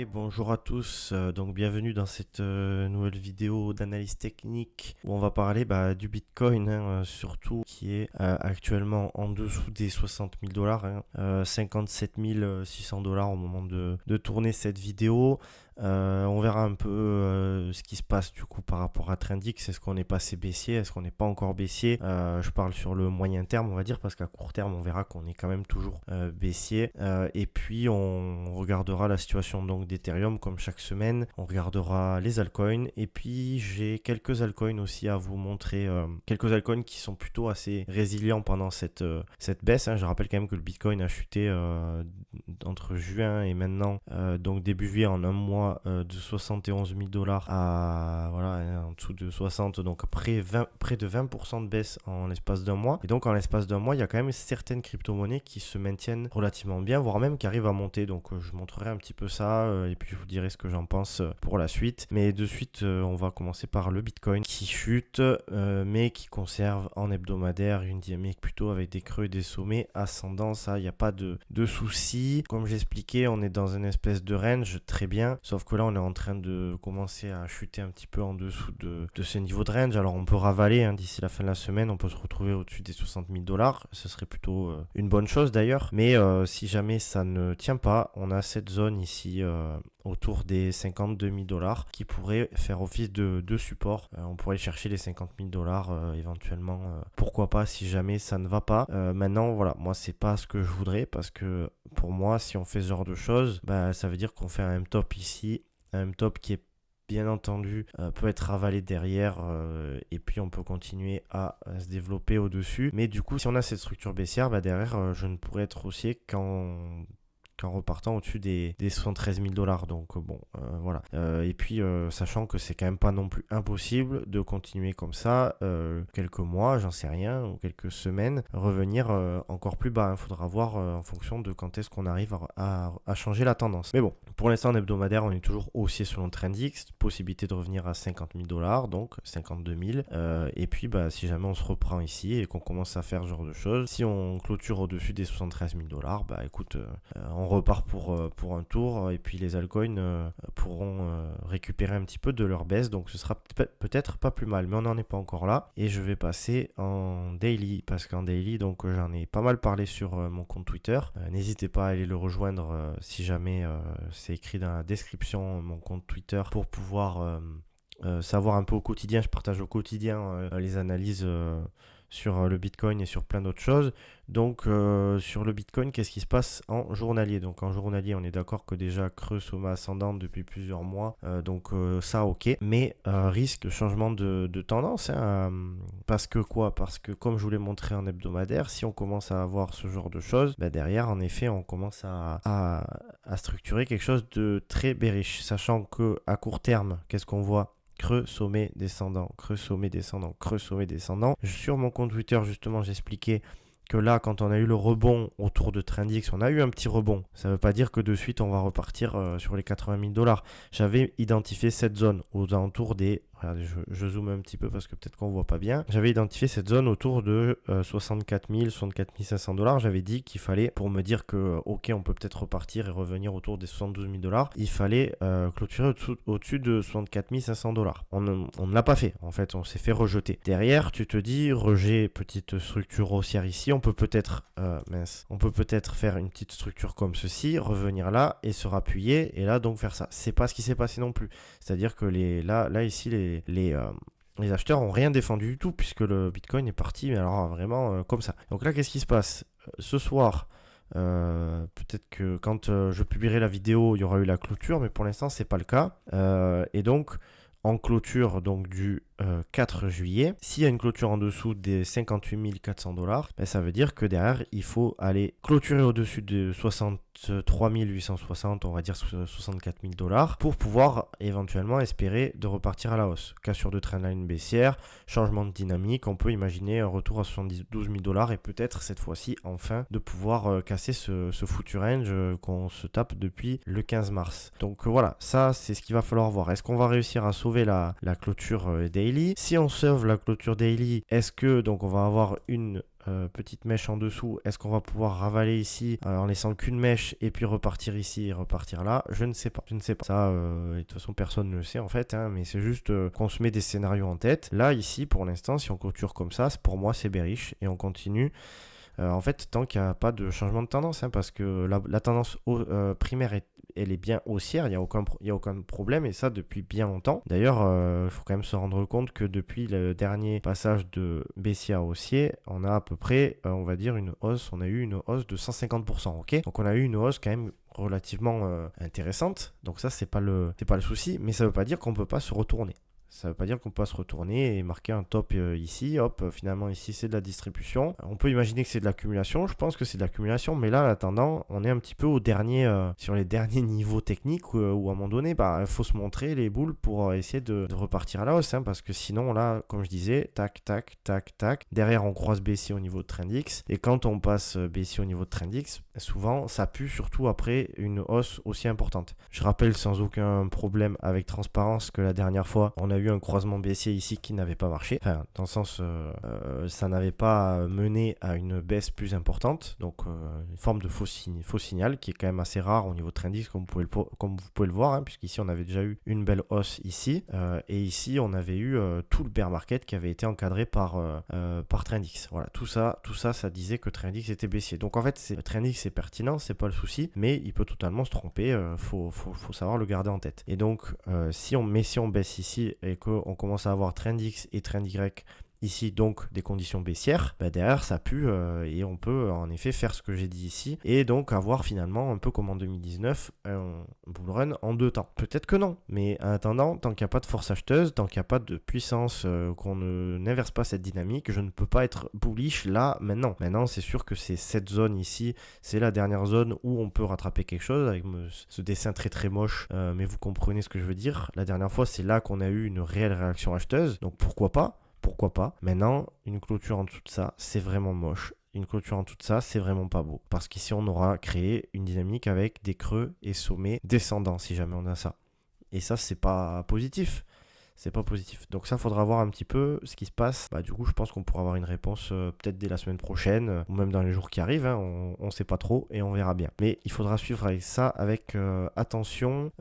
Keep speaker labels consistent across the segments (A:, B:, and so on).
A: Bonjour à tous, donc bienvenue dans cette nouvelle vidéo d'analyse technique où on va parler du Bitcoin, surtout qui est actuellement en dessous des 60 000 dollars, 57 600 dollars au moment de tourner cette vidéo. On verra un peu ce qui se passe du coup par rapport à Trendix. Est-ce qu'on est passé baissier? Est-ce qu'on n'est pas encore baissier? Je parle sur le moyen terme, on va dire, parce qu'à court terme, on verra qu'on est quand même toujours baissier. Et puis, on regardera la situation donc d'Ethereum comme chaque semaine. On regardera les altcoins. Et puis, j'ai quelques altcoins aussi à vous montrer. Quelques altcoins qui sont plutôt assez résilients pendant cette baisse. Je rappelle quand même que le Bitcoin a chuté entre juin et maintenant, donc début juillet, en un mois, de 71 000 dollars à en dessous de 60, donc près de 20% de baisse en l'espace d'un mois. Et donc en l'espace d'un mois, il y a quand même certaines crypto-monnaies qui se maintiennent relativement bien, voire même qui arrivent à monter. Donc je montrerai un petit peu ça et puis je vous dirai ce que j'en pense pour la suite. Mais de suite, on va commencer par le Bitcoin qui chute, mais qui conserve en hebdomadaire une dynamique plutôt avec des creux et des sommets ascendants. Ça, il n'y a pas de souci. Comme j'expliquais, on est dans une espèce de range très bien. Sauf que là, on est en train de commencer à chuter un petit peu en dessous de ce niveau de range. Alors, on peut ravaler d'ici la fin de la semaine. On peut se retrouver au-dessus des 60 000 dollars. Ce serait plutôt une bonne chose d'ailleurs. Mais si jamais ça ne tient pas, on a cette zone ici autour des 52 000 dollars qui pourrait faire office de support. On pourrait chercher les 50 000 dollars éventuellement. Pourquoi pas si jamais ça ne va pas. Maintenant, voilà, moi, c'est pas ce que je voudrais parce que pour moi, si on fait ce genre de choses, ça veut dire qu'on fait un M-top ici. Un M-top qui est bien entendu peut être ravalé derrière et puis on peut continuer à se développer au-dessus. Mais du coup, si on a cette structure baissière, derrière, je ne pourrais être haussier qu'en repartant au-dessus des 73 000 dollars. Donc bon, voilà. Et puis, sachant que c'est quand même pas non plus impossible de continuer comme ça quelques mois, j'en sais rien, ou quelques semaines, revenir encore plus bas. Il faudra voir en fonction de quand est-ce qu'on arrive à changer la tendance. Mais bon, pour l'instant, en hebdomadaire, on est toujours haussier selon Trendix. Possibilité de revenir à 50 000 dollars, donc 52 000. Et puis, si jamais on se reprend ici et qu'on commence à faire ce genre de choses, si on clôture au-dessus des 73 000 dollars, écoute, on repart pour un tour et puis les altcoins pourront récupérer un petit peu de leur baisse, donc ce sera peut-être pas plus mal, mais on n'en est pas encore là. Et je vais passer en daily, parce qu'en daily, donc j'en ai pas mal parlé sur mon compte Twitter. N'hésitez pas à aller le rejoindre si jamais c'est écrit dans la description mon compte Twitter pour pouvoir savoir un peu au quotidien. Je partage au quotidien les analyses sur le Bitcoin et sur plein d'autres choses. Donc sur le Bitcoin, qu'est-ce qui se passe en journalier? Donc en journalier, on est d'accord que déjà creux sommet ascendant depuis plusieurs mois, donc ça ok, mais risque changement de tendance, parce que comme je vous l'ai montré en hebdomadaire, si on commence à avoir ce genre de choses, derrière en effet on commence à structurer quelque chose de très bearish, sachant que à court terme, qu'est-ce qu'on voit? Creux, sommet, descendant, creux, sommet, descendant, creux, sommet, descendant. Sur mon compte Twitter, justement, j'expliquais que là, quand on a eu le rebond autour de Trendix, on a eu un petit rebond. Ça ne veut pas dire que de suite, on va repartir sur les 80 000 dollars. J'avais identifié cette zone aux alentours des... Regardez, je zoome un petit peu parce que peut-être qu'on ne voit pas bien. J'avais identifié cette zone autour de 64 000, 64 500 dollars. J'avais dit qu'il fallait, pour me dire que, ok, on peut peut-être repartir et revenir autour des 72 000 dollars, il fallait clôturer au-dessus de 64 500 dollars. On ne l'a pas fait. En fait, on s'est fait rejeter. Derrière, tu te dis, rejet, petite structure haussière ici. On peut peut-être faire une petite structure comme ceci, revenir là et se rappuyer et là donc faire ça. C'est pas ce qui s'est passé non plus. C'est-à-dire que là ici les acheteurs ont rien défendu du tout puisque le Bitcoin est parti, mais alors vraiment comme ça. Donc là, qu'est-ce qui se passe? Ce soir, peut-être que quand je publierai la vidéo, il y aura eu la clôture, mais pour l'instant, c'est pas le cas. Et donc, en clôture donc du 4 juillet, s'il y a une clôture en dessous des 58 400 dollars, ça veut dire que derrière, il faut aller clôturer au-dessus de 63 860, on va dire 64 000 dollars, pour pouvoir éventuellement espérer de repartir à la hausse. Cassure de trendline baissière, changement de dynamique, on peut imaginer un retour à 72 000 dollars et peut-être cette fois-ci, enfin, de pouvoir casser ce foutu range qu'on se tape depuis le 15 mars. Donc voilà, ça, c'est ce qu'il va falloir voir. Est-ce qu'on va réussir à sauver la clôture daily? Si on sauve la clôture daily, est-ce que donc on va avoir une petite mèche en dessous, est-ce qu'on va pouvoir ravaler ici en laissant qu'une mèche et puis repartir ici et repartir là? Je ne sais pas. Je ne sais pas. Ça, de toute façon, personne ne le sait en fait, hein, mais c'est juste qu'on se met des scénarios en tête. Là, ici, pour l'instant, si on clôture comme ça, pour moi, c'est bearish et on continue. En fait, tant qu'il n'y a pas de changement de tendance, hein, parce que la tendance primaire elle est bien haussière, il n'y a aucun problème, et ça depuis bien longtemps. D'ailleurs, il faut quand même se rendre compte que depuis le dernier passage de baissier à haussier, on a à peu près, on va dire, on a eu une hausse de 150%, ok? Donc on a eu une hausse quand même relativement intéressante, donc ça c'est pas le souci, mais ça ne veut pas dire qu'on ne peut pas se retourner. Ça ne veut pas dire qu'on peut se retourner et marquer un top ici. Hop, finalement ici c'est de la distribution. On peut imaginer que c'est de l'accumulation. Je pense que c'est de l'accumulation. Mais là, en attendant, on est un petit peu sur les derniers niveaux techniques où à un moment donné, il faut se montrer les boules pour essayer de repartir à la hausse. Hein, parce que sinon, là, comme je disais, tac, tac, tac, tac. Derrière, on croise baissier au niveau de Trendix. Et quand on passe baissier au niveau de Trendix, souvent, ça pue surtout après une hausse aussi importante. Je rappelle sans aucun problème avec transparence que la dernière fois, on a eu un croisement baissier ici qui n'avait pas marché. Enfin, dans le sens, ça n'avait pas mené à une baisse plus importante. Donc, une forme de faux signal qui est quand même assez rare au niveau de Trendix, comme vous pouvez le voir, hein, puisqu'ici, on avait déjà eu une belle hausse ici. Et ici, on avait eu tout le bear market qui avait été encadré par Trendix. Voilà, tout ça, ça disait que Trendix était baissier. Donc, en fait, Trendix, c'est pertinent, c'est pas le souci, mais il peut totalement se tromper. Faut savoir le garder en tête. Et donc, si on baisse ici et qu'on commence à avoir Trendix et Trend Y ici, donc des conditions baissières, derrière ça pue et on peut en effet faire ce que j'ai dit ici et donc avoir finalement un peu comme en 2019 un bull run en 2 temps. Peut-être que non, mais en attendant, tant qu'il n'y a pas de force acheteuse, tant qu'il n'y a pas de puissance, qu'on n'inverse pas cette dynamique, je ne peux pas être bullish là maintenant. Maintenant, c'est sûr que c'est cette zone ici, c'est la dernière zone où on peut rattraper quelque chose avec ce dessin très très moche, mais vous comprenez ce que je veux dire. La dernière fois, c'est là qu'on a eu une réelle réaction acheteuse, donc pourquoi pas. Pourquoi pas? Maintenant, une clôture en dessous de ça, c'est vraiment moche. Une clôture en dessous de ça, c'est vraiment pas beau. Parce qu'ici, on aura créé une dynamique avec des creux et sommets descendants, si jamais on a ça. Et ça, c'est pas positif. C'est pas positif. Donc ça, faudra voir un petit peu ce qui se passe. Du coup, je pense qu'on pourra avoir une réponse peut-être dès la semaine prochaine, ou même dans les jours qui arrivent. Hein, on sait pas trop et on verra bien. Mais il faudra suivre avec ça avec attention.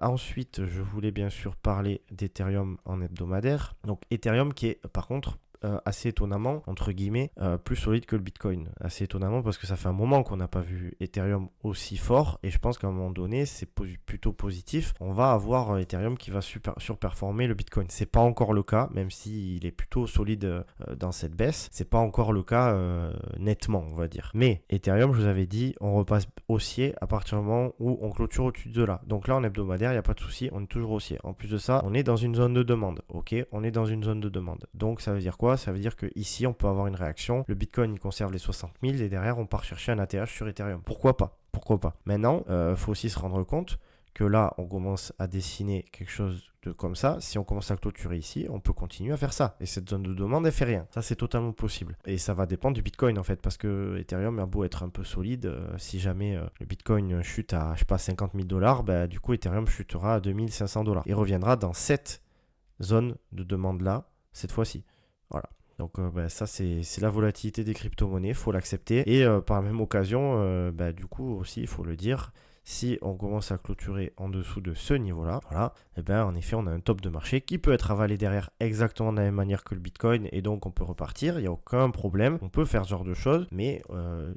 A: Ensuite, je voulais bien sûr parler d'Ethereum en hebdomadaire. Donc Ethereum qui est par contre assez étonnamment, entre guillemets, plus solide que le Bitcoin. Assez étonnamment parce que ça fait un moment qu'on n'a pas vu Ethereum aussi fort et je pense qu'à un moment donné, c'est plutôt positif. On va avoir Ethereum qui va surperformer le Bitcoin. C'est pas encore le cas, même s'il est plutôt solide dans cette baisse. C'est pas encore le cas nettement, on va dire. Mais Ethereum, je vous avais dit, on repasse haussier à partir du moment où on clôture au-dessus de là. Donc là, en hebdomadaire, il n'y a pas de souci, on est toujours haussier. En plus de ça, on est dans une zone de demande. Ok, on est dans une zone de demande. Donc ça veut dire quoi? Ça veut dire qu'ici, on peut avoir une réaction. Le Bitcoin, il conserve les 60 000 et derrière, on part chercher un ATH sur Ethereum. Pourquoi pas? Pourquoi pas? Maintenant, faut aussi se rendre compte que là, on commence à dessiner quelque chose de comme ça. Si on commence à clôturer ici, on peut continuer à faire ça. Et cette zone de demande, elle fait rien. Ça, c'est totalement possible. Et ça va dépendre du Bitcoin, en fait, parce que Ethereum a beau être un peu solide. Si jamais le Bitcoin chute à, je sais pas, 50 000 $, du coup, Ethereum chutera à 2 500 $. Il reviendra dans cette zone de demande-là, cette fois-ci. Voilà. Donc ça c'est la volatilité des crypto-monnaies, il faut l'accepter. Et par la même occasion, du coup aussi il faut le dire, si on commence à clôturer en dessous de ce niveau-là, voilà, et en effet on a un top de marché qui peut être avalé derrière exactement de la même manière que le Bitcoin et donc on peut repartir, il n'y a aucun problème, on peut faire ce genre de choses, mais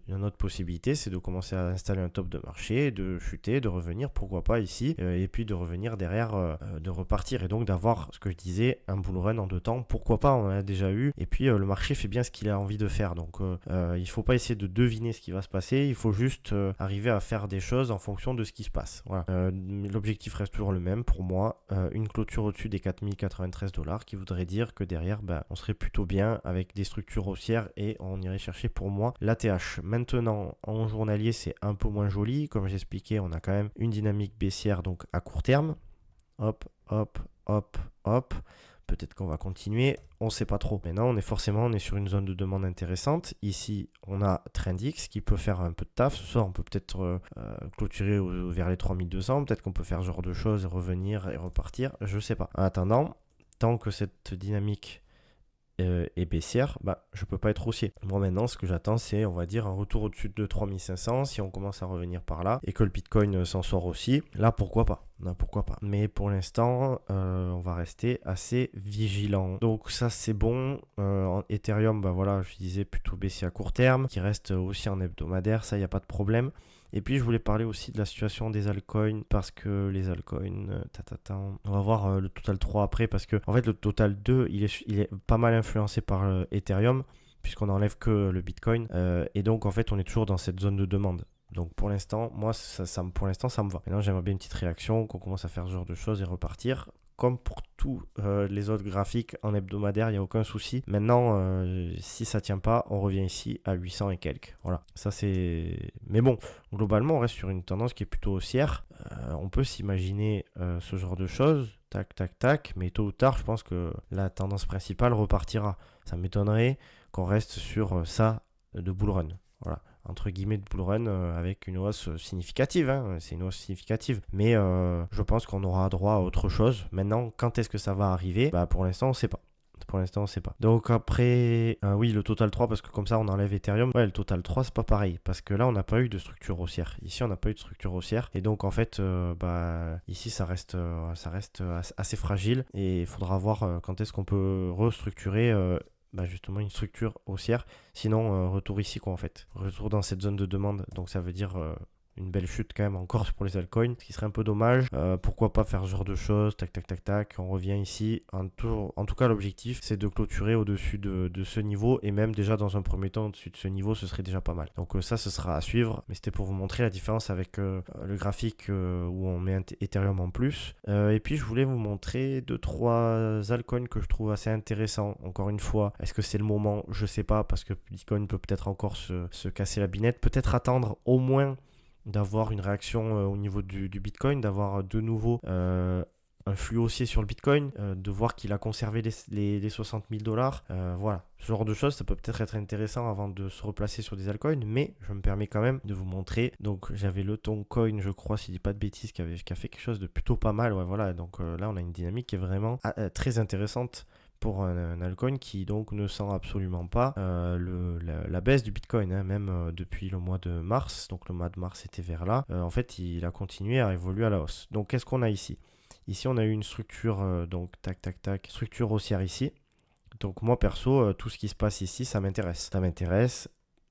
A: une autre possibilité c'est de commencer à installer un top de marché, de chuter, de revenir, pourquoi pas ici, et puis de revenir derrière, de repartir et donc d'avoir ce que je disais, un bull run en 2 temps, pourquoi pas, on en a déjà eu, et puis le marché fait bien ce qu'il a envie de faire, donc il ne faut pas essayer de deviner ce qui va se passer, il faut juste arriver à faire des choses en fonction de ce qui se passe. Voilà. L'objectif reste toujours le même pour moi, une clôture au-dessus des 4093 $, qui voudrait dire que derrière, on serait plutôt bien avec des structures haussières et on irait chercher pour moi l'ATH. Maintenant, en journalier, c'est un peu moins joli. Comme j'expliquais, on a quand même une dynamique baissière donc à court terme. Hop, hop, hop, hop. Peut-être qu'on va continuer, on ne sait pas trop. Maintenant, on est sur une zone de demande intéressante. Ici, on a Trendix qui peut faire un peu de taf. Ce soir, on peut peut-être clôturer vers les 3200. Peut-être qu'on peut faire ce genre de choses, revenir et repartir. Je ne sais pas. En attendant, tant que cette dynamique est baissière, bah, je peux pas être haussier. Moi maintenant, ce que j'attends, c'est, on va dire, un retour au-dessus de 3500. Si on commence à revenir par là et que le Bitcoin s'en sort aussi, là, pourquoi pas? Non, pourquoi pas. Mais pour l'instant, on va rester assez vigilant. Donc ça, c'est bon. En Ethereum, bah voilà, je disais plutôt baissier à court terme, qui reste aussi en hebdomadaire, ça, il n'y a pas de problème. Et puis je voulais parler aussi de la situation des altcoins parce que les altcoins, on va voir le total 3 après parce que en fait le total 2 il est pas mal influencé par Ethereum puisqu'on enlève que le Bitcoin et donc en fait on est toujours dans cette zone de demande. Donc pour l'instant, moi pour l'instant ça me va. Maintenant j'aimerais bien une petite réaction, qu'on commence à faire ce genre de choses et repartir. Comme pour tous les autres graphiques en hebdomadaire, il n'y a aucun souci. Maintenant, si ça ne tient pas, on revient ici à 800 et quelques. Voilà, ça c'est... Mais bon, globalement, on reste sur une tendance qui est plutôt haussière. On peut s'imaginer ce genre de choses, tac, tac, tac, mais tôt ou tard, je pense que la tendance principale repartira. Ça m'étonnerait qu'on reste sur ça de bull run. Voilà, entre guillemets de bull run avec une hausse significative, hein. C'est une hausse significative, mais je pense qu'on aura droit à autre chose. Maintenant, quand est-ce que ça va arriver? Bah pour l'instant on sait pas. Pour l'instant, on sait pas. Donc après, oui, le total 3, parce que comme ça, on enlève Ethereum. Ouais, le total 3, c'est pas pareil. Parce que là, on n'a pas eu de structure haussière. Ici, on n'a pas eu de structure haussière. Et donc, en fait, ici, ça reste assez fragile. Et il faudra voir quand est-ce qu'on peut restructurer justement une structure haussière. Sinon, retour ici, quoi, en fait. Retour dans cette zone de demande. Donc, ça veut dire... une belle chute quand même encore pour les altcoins, ce qui serait un peu dommage. Pourquoi pas faire ce genre de choses, tac tac tac tac, on revient ici. En tout cas, l'objectif c'est de clôturer au-dessus de ce niveau et même déjà dans un premier temps au-dessus de ce niveau, ce serait déjà pas mal. Donc ça, ce sera à suivre, mais c'était pour vous montrer la différence avec le graphique où on met Ethereum en plus. Et puis je voulais vous montrer 2-3 altcoins que je trouve assez intéressants. Encore une fois, est-ce que c'est le moment? Je sais pas, parce que Bitcoin peut peut-être encore se casser la binette, peut-être attendre au moins d'avoir une réaction au niveau du Bitcoin, d'avoir de nouveau un flux haussier sur le Bitcoin, de voir qu'il a conservé les 60 000 $. Voilà, ce genre de choses, ça peut peut-être être intéressant avant de se replacer sur des altcoins, mais je me permets quand même de vous montrer. Donc j'avais le Toncoin, je crois, si je dis pas de bêtises, qui a fait quelque chose de plutôt pas mal. Ouais, voilà, donc là on a une dynamique qui est vraiment très intéressante pour un altcoin qui donc ne sent absolument pas la baisse du Bitcoin, hein, même depuis le mois de mars. Donc le mois de mars était vers là. En fait, il a continué à évoluer à la hausse. Donc qu'est-ce qu'on a ici? Ici, on a eu une structure, donc tac tac tac, structure haussière ici. Donc moi perso, tout ce qui se passe ici, ça m'intéresse. Ça m'intéresse.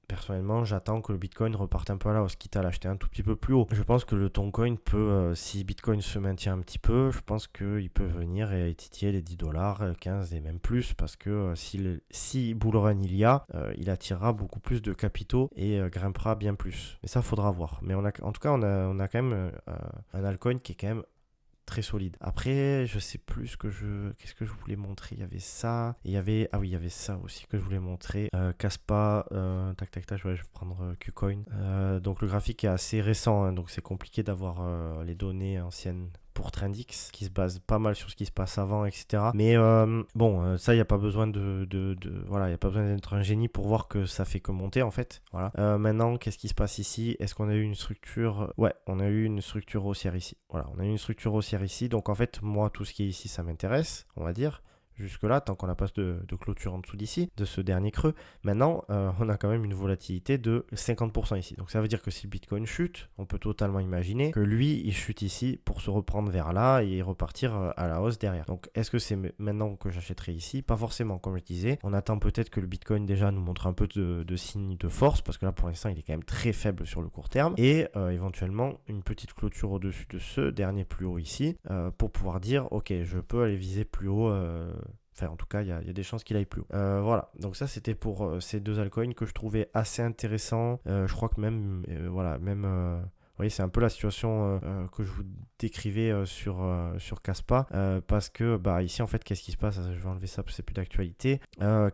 A: Personnellement, j'attends que le Bitcoin reparte un peu à la hausse, quitte à l'acheter un tout petit peu plus haut. Je pense que le Toncoin peut, si Bitcoin se maintient un petit peu, je pense qu'il peut venir et titiller les 10 $, 15 et même plus, parce que si bull run il y a, il attirera beaucoup plus de capitaux et grimpera bien plus. Mais ça, faudra voir. Mais en tout cas, on a quand même un altcoin qui est quand même très solide. Après, je sais plus qu'est-ce que je voulais montrer. Il y avait ça. Et il y avait ça aussi que je voulais montrer. Kaspa, tac tac tac, je vais prendre KuCoin. Donc le graphique est assez récent, hein, donc c'est compliqué d'avoir les données anciennes pour Trendix, qui se base pas mal sur ce qui se passe avant, etc. Mais ça, il n'y a pas besoin voilà, il n'y a pas besoin d'être un génie pour voir que ça fait que monter, en fait. Voilà. Maintenant, qu'est-ce qui se passe ici? Est-ce qu'on a eu une structure? Ouais, on a eu une structure haussière ici. Voilà, on a eu une structure haussière ici. Donc, en fait, moi, tout ce qui est ici, ça m'intéresse, on va dire. Jusque-là, tant qu'on n'a pas de clôture en dessous d'ici, de ce dernier creux. Maintenant, on a quand même une volatilité de 50% ici. Donc ça veut dire que si le Bitcoin chute, on peut totalement imaginer que lui, il chute ici pour se reprendre vers là et repartir à la hausse derrière. Donc est-ce que c'est maintenant que j'achèterai ici? Pas forcément, comme je disais. On attend peut-être que le Bitcoin déjà nous montre un peu de signes de force, parce que là, pour l'instant, il est quand même très faible sur le court terme. Et éventuellement, une petite clôture au-dessus de ce dernier plus haut ici, pour pouvoir dire, ok, je peux aller viser plus haut. Enfin, en tout cas, il y a des chances qu'il aille plus haut. Voilà, donc ça, c'était pour ces deux altcoins que je trouvais assez intéressants. Je crois que même, vous voyez, c'est un peu la situation que je vous décrivais sur Kaspa, parce que ici, en fait, qu'est-ce qui se passe? Je vais enlever ça parce que c'est plus d'actualité.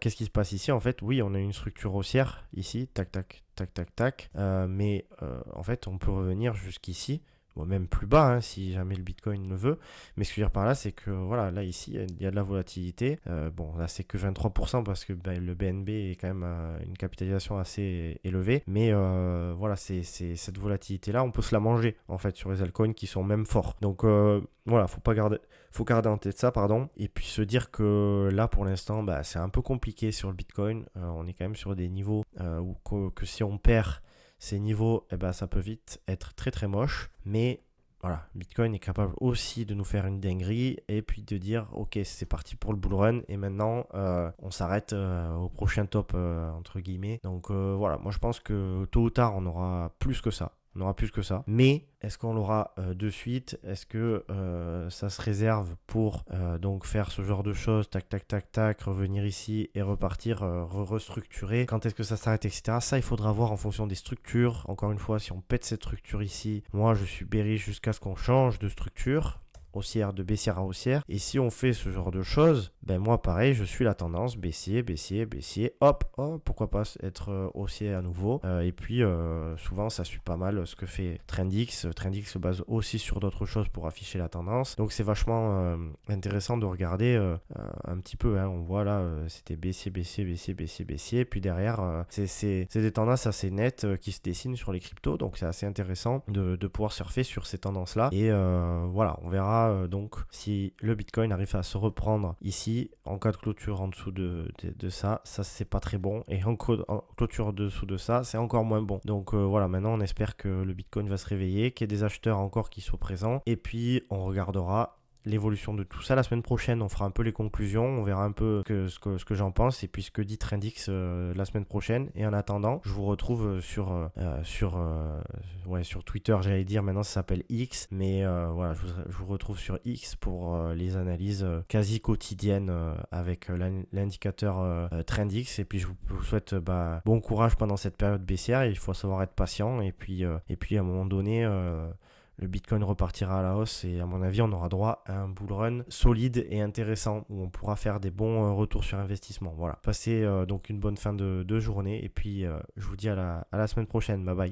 A: Qu'est-ce qui se passe ici? En fait, oui, on a une structure haussière ici, tac, tac, tac, tac, tac. Mais en fait, on peut revenir jusqu'ici. bon, même plus bas si jamais le Bitcoin le veut. Mais ce que je veux dire par là, c'est que voilà, là ici, il y a de la volatilité. Bon, là c'est que 23% parce que le BNB est quand même une capitalisation assez élevée. Mais voilà, c'est cette volatilité-là, on peut se la manger en fait sur les altcoins qui sont même forts. Donc voilà, faut garder en tête ça, pardon. Et puis se dire que là pour l'instant, c'est un peu compliqué sur le Bitcoin. On est quand même sur des niveaux où que si on perd ces niveaux, ça peut vite être très très moche. Mais voilà, Bitcoin est capable aussi de nous faire une dinguerie et puis de dire ok, c'est parti pour le bull run et maintenant on s'arrête au prochain top entre guillemets. Donc voilà, moi je pense que tôt ou tard on aura plus que ça. On aura plus que ça. Mais est-ce qu'on l'aura de suite? Est-ce que ça se réserve pour donc faire ce genre de choses, tac, tac, tac, tac, revenir ici et repartir, restructurer? Quand est-ce que ça s'arrête, etc. Ça, il faudra voir en fonction des structures. Encore une fois, si on pète cette structure ici, moi, je suis bearish jusqu'à ce qu'on change de structure. Haussière de baissière à haussière. Et si on fait ce genre de choses, moi pareil, je suis la tendance baissier, baissier, baissier, hop, pourquoi pas être haussier à nouveau. Et puis souvent ça suit pas mal ce que fait Trendix. Trendix se base aussi sur d'autres choses pour afficher la tendance. Donc c'est vachement intéressant de regarder un petit peu. On voit là, c'était baissier, baissier, baissier, baissier, baissier. Puis derrière, c'est des tendances assez nettes qui se dessinent sur les cryptos. Donc c'est assez intéressant de pouvoir surfer sur ces tendances-là. Et voilà, on verra donc si le Bitcoin arrive à se reprendre ici en cas de clôture en dessous de ça c'est pas très bon, et en clôture en dessous de ça c'est encore moins bon. Donc voilà, maintenant on espère que le Bitcoin va se réveiller, qu'il y ait des acheteurs encore qui soient présents, et puis on regardera l'évolution de tout ça la semaine prochaine. On fera un peu les conclusions, on verra un peu ce que j'en pense et puis ce que dit Trendix la semaine prochaine. Et en attendant, je vous retrouve sur Twitter, j'allais dire, maintenant ça s'appelle X, mais voilà, je vous retrouve sur X pour les analyses quasi quotidiennes avec l'indicateur Trendix. Et puis je vous souhaite bon courage pendant cette période baissière. Il faut savoir être patient, et puis à un moment donné le Bitcoin repartira à la hausse, et à mon avis, on aura droit à un bull run solide et intéressant où on pourra faire des bons retours sur investissement. Voilà. Passez donc une bonne fin de journée, et puis je vous dis à la semaine prochaine. Bye bye.